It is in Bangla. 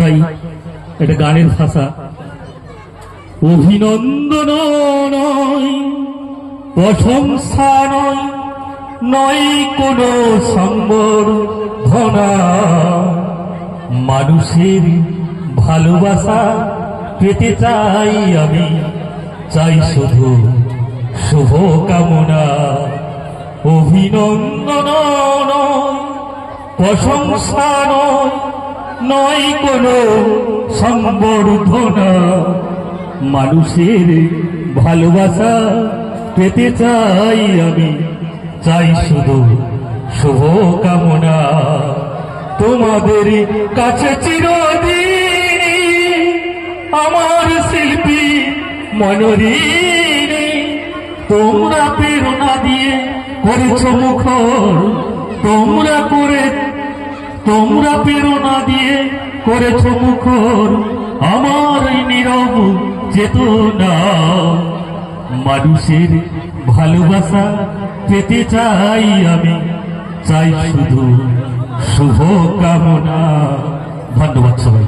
কথাই, এটা গানের ভাষা। অভিনন্দন নয়, প্রশংসা নয়, নয় কোনো সম্বর্ধনা, মানুষের ভালোবাসা পেতে চাই আমি, চাই শুধু শুভ কামনা। অভিনন্দন নয়, প্রশংসা নয়, নয় কোনো সম্বর্ধনা, মানুষের ভালোবাসা পেতে চাই আমি, চাই শুধু শুভ কামনা। তোমাদের কাছে চিরদিন আমার শিল্পী মনোরীণী, তোমরা প্রেরণা দিয়ে করেছ মুখর, তোমরা প্রেরণা দিয়ে করেছ মুখর আমার নীরব চেতনা। মানুষের ভালোবাসা পেতে চাই আমি, চাই শুধু শুভ কামনা। ধন্যবাদ সবাই।